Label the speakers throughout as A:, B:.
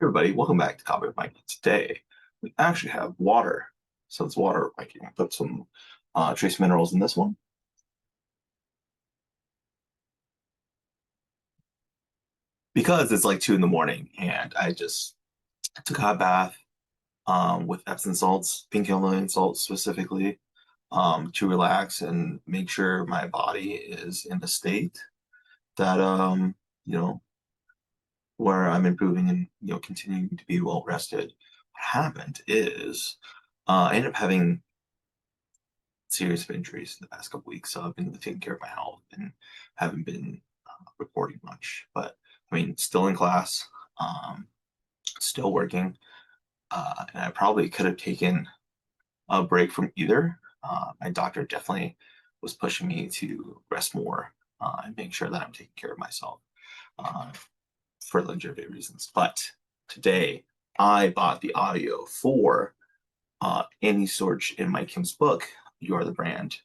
A: Everybody, welcome back to Coffee with Mikey. Today, we actually have water. So it's water, Mikey. I put some trace minerals in this one because it's like 2 in the morning and I just took a hot bath with Epsom salts, pink Himalayan salts specifically, to relax and make sure my body is in a state that you know, where I'm improving and continuing to be well rested. What happened is I ended up having series of injuries in the past couple weeks, so I've been taking care of my health and haven't been reporting much. But I mean, still in class, um, still working, and I probably could have taken a break from either. My doctor definitely was pushing me to rest more and make sure that I'm taking care of myself uh, for legitimate reasons. But today, I bought the audio for Annie Sorge in Mike Kim's book, You Are the Brand.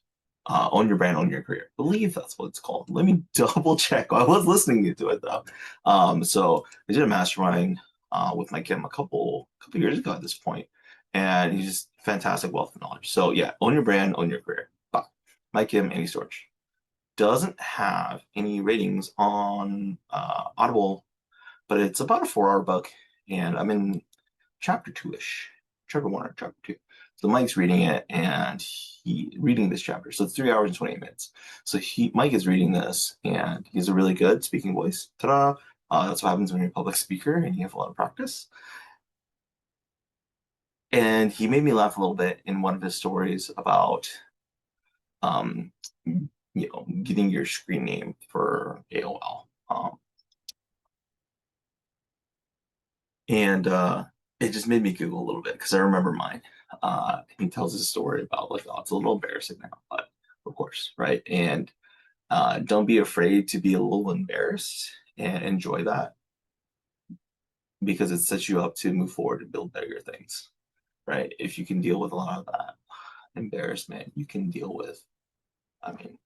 A: Own Your Brand, Own Your Career. I believe that's what it's called. Let me double check. I was listening to it though. So I did a mastermind with Mike Kim a couple years ago at this point, and he's just fantastic wealth of knowledge. So yeah, own your brand, own your career. Mike Kim, Annie Sorge doesn't have any ratings on Audible, but it's about a 4 hour book, and I'm in chapter two-ish, chapter one or chapter two. So Mike's reading it and he reading this chapter. So it's 3 hours and 28 minutes. So Mike is reading this and he's a really good speaking voice. Ta-da! That's what happens when you're a public speaker and you have a lot of practice. And he made me laugh a little bit in one of his stories about um, getting your screen name for AOL. And it just made me giggle a little bit because I remember mine. He tells his story about like, oh, it's a little embarrassing now, but of course, right? And don't be afraid to be a little embarrassed and enjoy that because it sets you up to move forward and build bigger things, right? If you can deal with a lot of that embarrassment, you can deal with, I mean,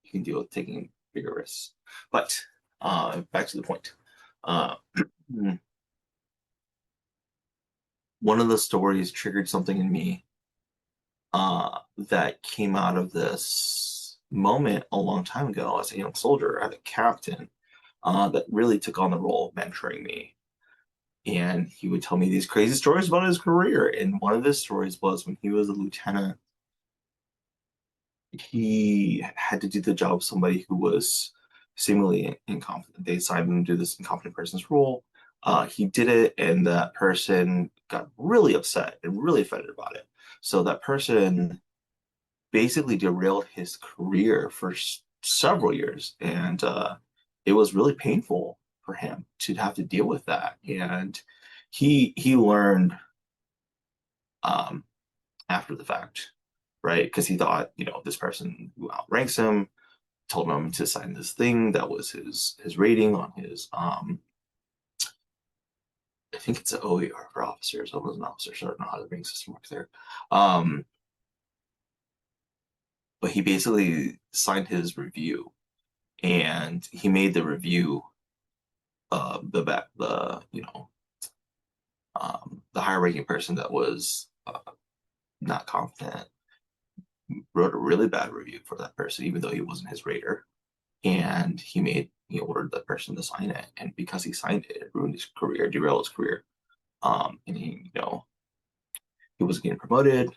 A: you can deal with taking bigger risks. But back to the point. Uh, one of the stories triggered something in me that came out of this moment a long time ago as a young soldier. I had a captain that really took on the role of mentoring me. And he would tell me these crazy stories about his career. And one of his stories was when he was a lieutenant, he had to do the job of somebody who was seemingly incompetent. They assigned him to do this incompetent person's role. He did it, and that person got really upset and really offended about it. So that person basically derailed his career for several years, and it was really painful for him to have to deal with that. And he learned um, after the fact, right? Because he thought, this person who outranks him told him to sign this thing that was his rating on his I think it's an OER for officers. I was an officer, so I don't know how the rating system works there. Um, but he basically signed his review and he made the review the higher ranking person that was not confident wrote a really bad review for that person, even though he wasn't his rater. And he ordered that person to sign it. And because he signed it, it ruined his career, derailed his career. And he wasn't getting promoted.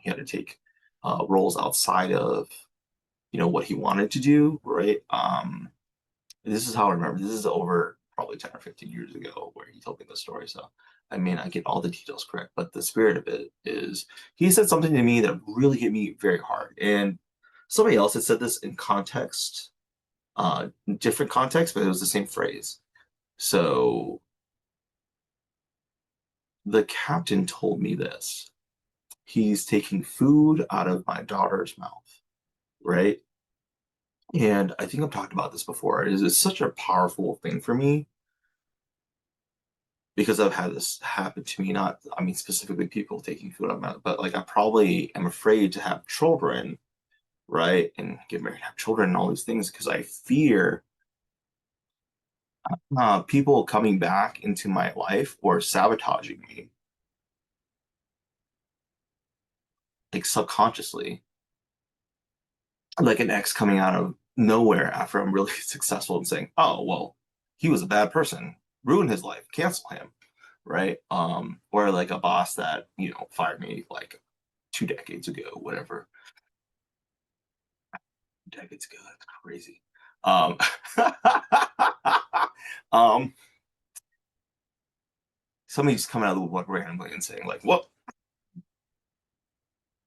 A: He had to take roles outside of, what he wanted to do, right? This is how I remember. This is over probably 10 or 15 years ago where he told me the story. So I mean, I get all the details correct, but the spirit of it is he said something to me that really hit me very hard. And somebody else had said this in context, different context, but it was the same phrase. So the captain told me this. He's taking food out of my daughter's mouth, right? And I think I've talked about this before. It's such a powerful thing for me because I've had this happen to me, not, I mean, specifically people taking food out of my mouth, but like I probably am afraid to have children, right? And get married, have children and all these things because I fear People coming back into my life or sabotaging me, like subconsciously, like an ex coming out of nowhere after I'm really successful and saying, "Oh, well, he was a bad person, ruin his life, cancel him," right? Or like a boss that, fired me like 2 decades ago, whatever. Decades ago, that's crazy. Um, um, somebody just coming out of the woodwork randomly and saying, like, "Well,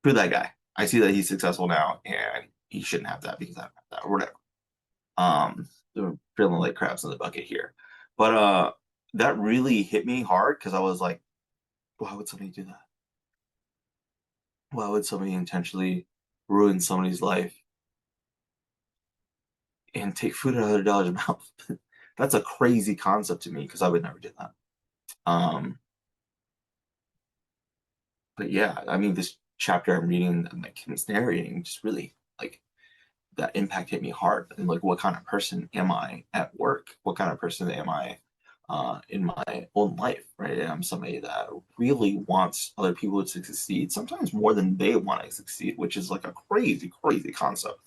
A: screw that guy. I see that he's successful now, and he shouldn't have that because I don't have that, or whatever." They're feeling like crabs in the bucket here. But that really hit me hard because I was like, why would somebody do that? Why would somebody intentionally ruin somebody's life and take food out of their daughter's mouth? That's a crazy concept to me because I would never do that. Um, but yeah, I mean, this chapter I'm reading and like Kim's narrating just really like that impact hit me hard. And like, what kind of person am I at work? What kind of person am I in my own life? Right? And I'm somebody that really wants other people to succeed, sometimes more than they want to succeed, which is like a crazy, crazy concept.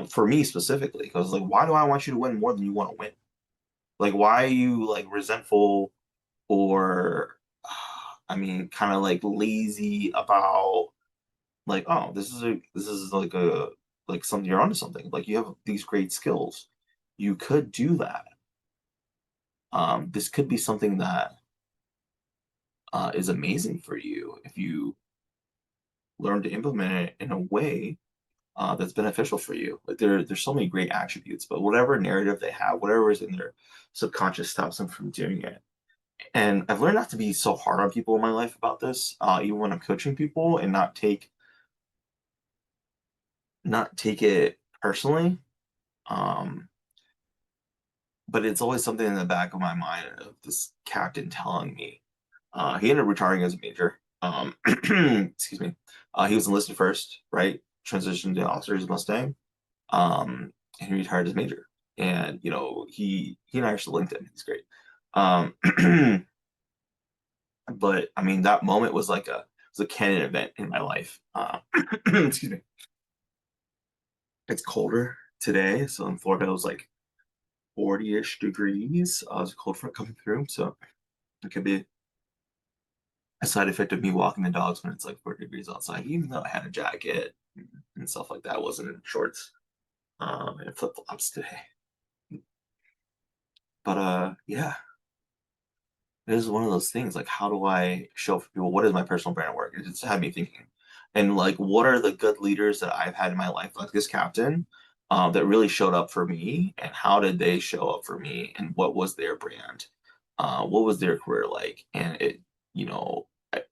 A: For me specifically, because like, why do I want you to win more than you want to win? Like, why are you like resentful or, I mean, kind of like lazy about like, oh, this is like something you're onto something. Like you have these great skills. You could do that. This could be something that is amazing for you if you learn to implement it in a way that's beneficial for you. Like there's so many great attributes, but whatever narrative they have, whatever is in their subconscious stops them from doing it. And I've learned not to be so hard on people in my life about this, even when I'm coaching people, and not take it personally. Um, but it's always something in the back of my mind of this captain telling me. He ended up retiring as a major. Excuse me. He was enlisted first, right? Transitioned to officer's Mustang. And he retired as major. And he and I are still linked in. He's great. Um, but I mean, that moment was a canon event in my life. Excuse me. It's colder today, so in Florida it was like 40-ish degrees. It was a cold front coming through, so it could be a side effect of me walking the dogs when it's like 40 degrees outside, even though I had a jacket and stuff like that. I wasn't in shorts and flip flops today. But yeah, it is one of those things. Like, how do I show for people what is my personal brand of work? It just had me thinking, and like, what are the good leaders that I've had in my life, like this captain, that really showed up for me, and how did they show up for me, and what was their brand, what was their career like, and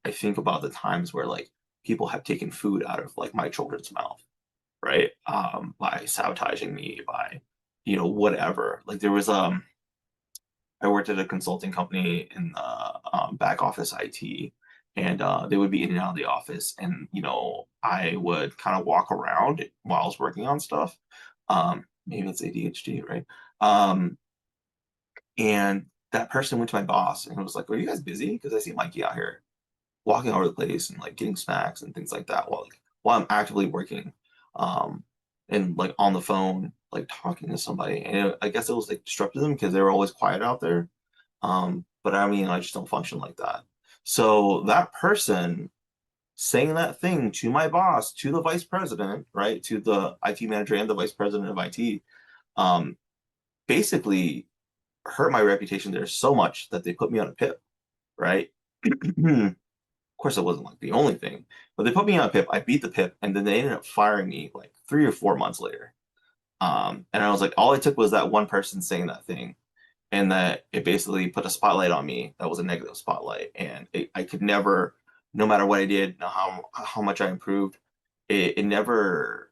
A: I think about the times where like people have taken food out of like my children's mouth, right? By sabotaging me, by whatever. Like there was I worked at a consulting company in the back office IT, and they would be in and out of the office, and I would kind of walk around while I was working on stuff. Maybe it's ADHD, right? Um, and that person went to my boss and was like, "Are you guys busy? Because I see Mikey out here walking all over the place and like getting snacks and things like that while I'm actively working, um, and like on the phone, like talking to somebody." And I guess it was like disrupted them because they were always quiet out there. But I mean, I just don't function like that. So that person saying that thing to my boss, to the vice president, right, to the IT manager and the vice president of IT, um, basically hurt my reputation there so much that they put me on a PIP, right? Of course, it wasn't like the only thing, but they put me on a PIP. I beat the PIP, and then they ended up firing me like 3 or 4 months later. And I was like, all it took was that one person saying that thing, and that it basically put a spotlight on me that was a negative spotlight, and I could never, no matter what I did, no how much I improved, it never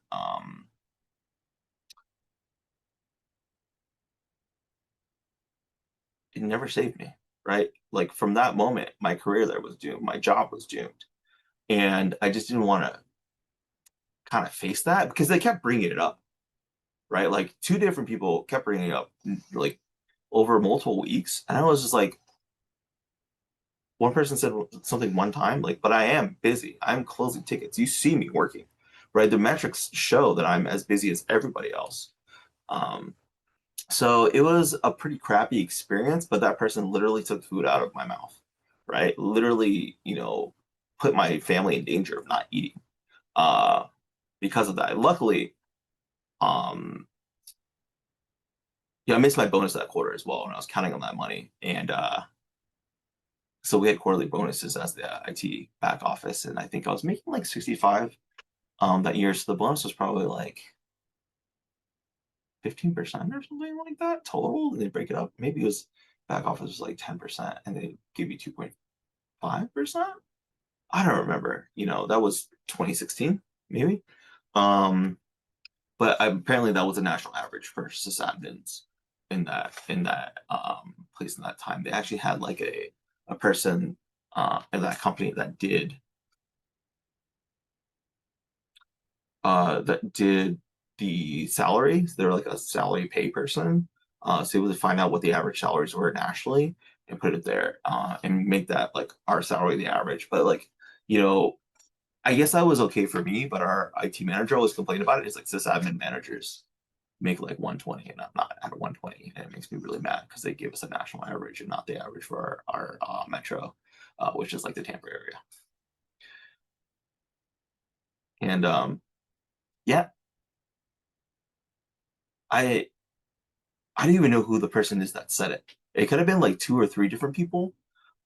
A: it never saved me, right? Like from that moment, my career there was doomed, my job was doomed, and I just didn't want to kind of face that because they kept bringing it up, right? Like two different people kept bringing it up, like over multiple weeks. And I was just like, one person said something one time, like, but I am busy. I'm closing tickets. You see me working, right? The metrics show that I'm as busy as everybody else. Um, so it was a pretty crappy experience, but that person literally took food out of my mouth, right? Literally, put my family in danger of not eating uh, because of that. Luckily, um, I missed my bonus that quarter as well, and I was counting on that money. And so we had quarterly bonuses as the IT back office, and I think I was making like 65 that year. So the bonus was probably like 15% or something like that total. And they break it up. Maybe it was back office was like 10% and they give you 2.5%. I don't remember. That was 2016, maybe. Um, but apparently that was a national average for sysadmins in that place in that time. They actually had like a person in that company that did the salaries. They're like a salary pay person. So able to find out what the average salaries were nationally and put it there and make that like our salary the average. But like, you know, I guess that was okay for me, but our IT manager always complained about it. It's like sysadmin managers make like 120 and I'm not at 120. And it makes me really mad because they give us a national average and not the average for our metro, which is like the Tampa area. And yeah, I I don't even know who the person is that said it. It could have been like two or three different people,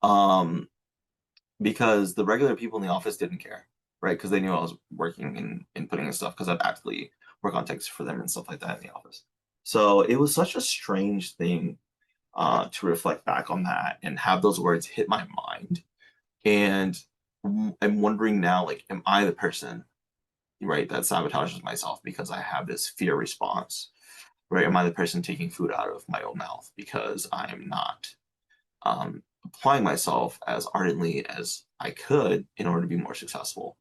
A: um, because the regular people in the office didn't care, right? Because they knew I was working and putting in stuff because I'd actively work on texts for them and stuff like that in the office. So it was such a strange thing to reflect back on that and have those words hit my mind. And I'm wondering now, like, am I the person, right, that sabotages myself because I have this fear response? Right? Am I the person taking food out of my own mouth because I'm not applying myself as ardently as I could in order to be more successful?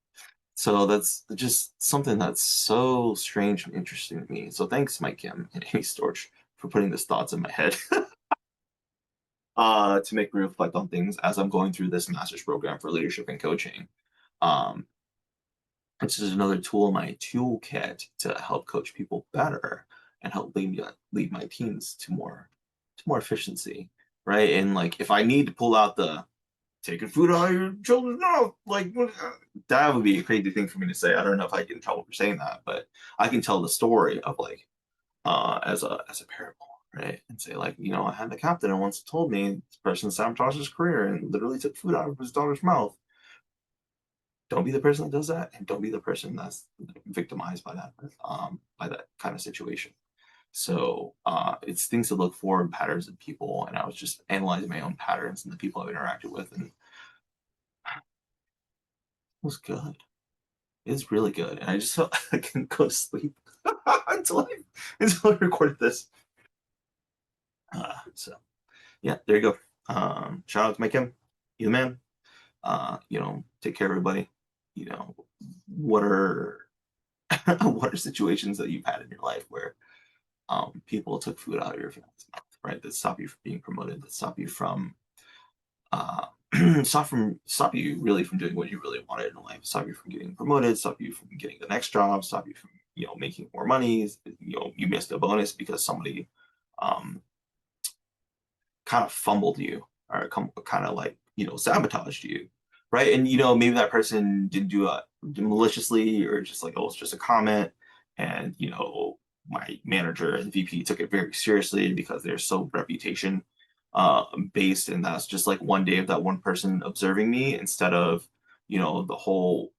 A: So that's just something that's so strange and interesting to me. So thanks, Mike Kim and Amy Storch, for putting these thoughts in my head to make me reflect on things as I'm going through this master's program for leadership and coaching. Um, which is another tool in my toolkit to help coach people better and help lead my teams to more efficiency, right? And like if I need to pull out the taking food out of your children's mouth, like that would be a crazy thing for me to say. I don't know if I get in trouble for saying that, but I can tell the story of like as a parable, right? And say like, I had a captain and once told me this person sabotaged his career and literally took food out of his daughter's mouth. Don't be the person that does that, and don't be the person that's victimized by that kind of situation. So it's things to look for in patterns in people, and I was just analyzing my own patterns and the people I've interacted with, and it was good. It's really good, and I just felt I couldn't go to sleep until I until I recorded this. So yeah, there you go. Shout out to Mike Kim, you the man. Take care, everybody. You know, what are what are situations that you've had in your life where people took food out of your family's mouth, right? That stop you from being promoted, that stop you from uh, stop you really from doing what you really wanted in life, stop you from getting promoted, stop you from getting the next job, stop you from making more money. You missed a bonus because somebody um, kind of fumbled you or kind of like sabotaged you, right? And maybe that person didn't do it maliciously or just like, oh, it's just a comment. And my manager and VP took it very seriously because they're so reputation based, and that's just like one day of that one person observing me instead of the whole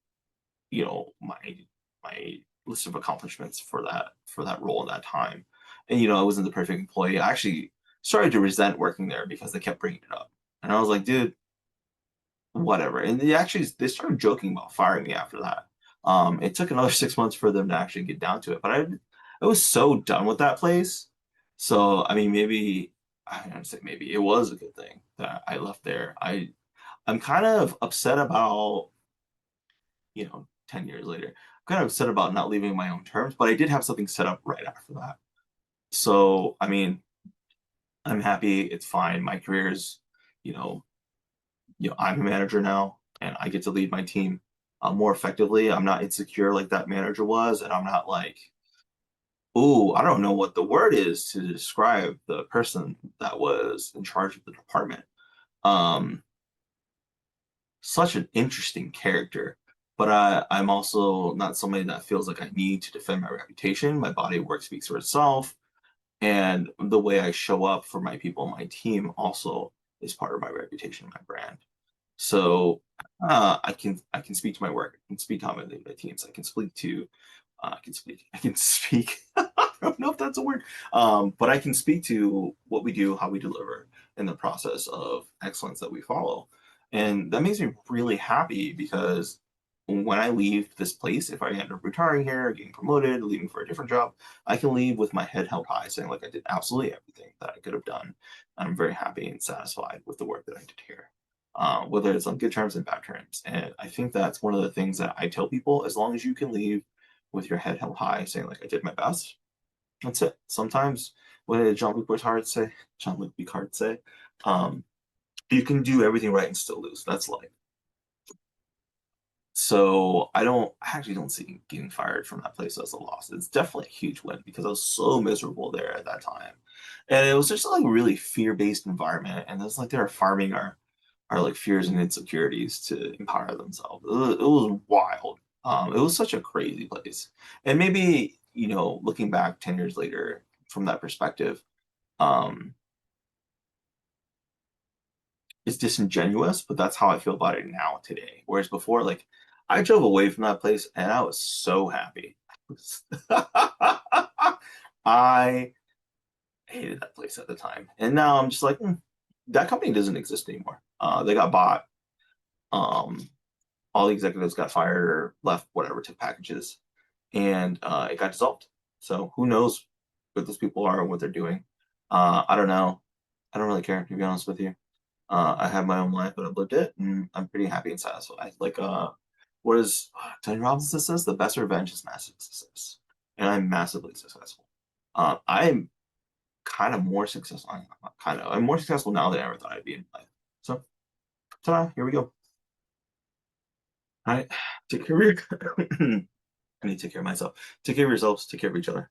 A: my list of accomplishments for that role in that time. And I wasn't the perfect employee. I actually started to resent working there because they kept bringing it up, and I was like, dude, whatever. And they started joking about firing me after that. It took another 6 months for them to actually get down to it, but I was so done with that place. So I mean, maybe I don't say maybe it was a good thing that I left there. I'm kind of upset about 10 years later. I'm kind of upset about not leaving my own terms, but I did have something set up right after that. So, I mean, I'm happy. It's fine. My career is, you know, I'm a manager now, and I get to lead my team more effectively. I'm not insecure like that manager was, and I'm not like, oh, I don't know what the word is to describe the person that was in charge of the department. Um, Such an interesting character, but I'm also not somebody that feels like I need to defend my reputation. My body of work speaks for itself, and the way I show up for my people on my team also is part of my reputation, my brand. So I can speak to my work. I can speak confidently to my teams. I can speak. I don't know if that's a word, but I can speak to what we do, how we deliver, and the process of excellence that we follow, and that makes me really happy because when I leave this place, if I end up retiring here, getting promoted, leaving for a different job, I can leave with my head held high, saying like I did absolutely everything that I could have done. I'm very happy and satisfied with the work that I did here, whether it's on good terms and bad terms. And I think that's one of the things that I tell people: as long as you can leave with your head held high, saying like I did my best, that's it. Sometimes what did Jean-Luc Picard say? Jean-Luc Picard say, um, you can do everything right and still lose. That's life. So I actually don't see getting fired from that place as a loss. It's definitely a huge win because I was so miserable there at that time. And it was just like a really fear-based environment. And it's like they were farming our like fears and insecurities to empower themselves. It was wild. It was such a crazy place. And maybe, looking back 10 years later from that perspective, um, it's disingenuous, but that's how I feel about it now today. Whereas before, like I drove away from that place and I was so happy. I hated that place at the time. And now I'm just like, that company doesn't exist anymore. They got bought. Um, all the executives got fired or left, whatever, took packages, and it got dissolved. So who knows what those people are and what they're doing? I don't know. I don't really care, to be honest with you. I have my own life, but I've lived it, and I'm pretty happy and satisfied. Like, what is Tony Robbins says? The best revenge is massive success, and I'm massively successful. I'm kind of more successful. I'm not kind of. I'm more successful now than I ever thought I'd be in life. So, ta-da! Here we go. All right, take care of your. I need to take care of myself. Take care of yourselves. Take care of each other.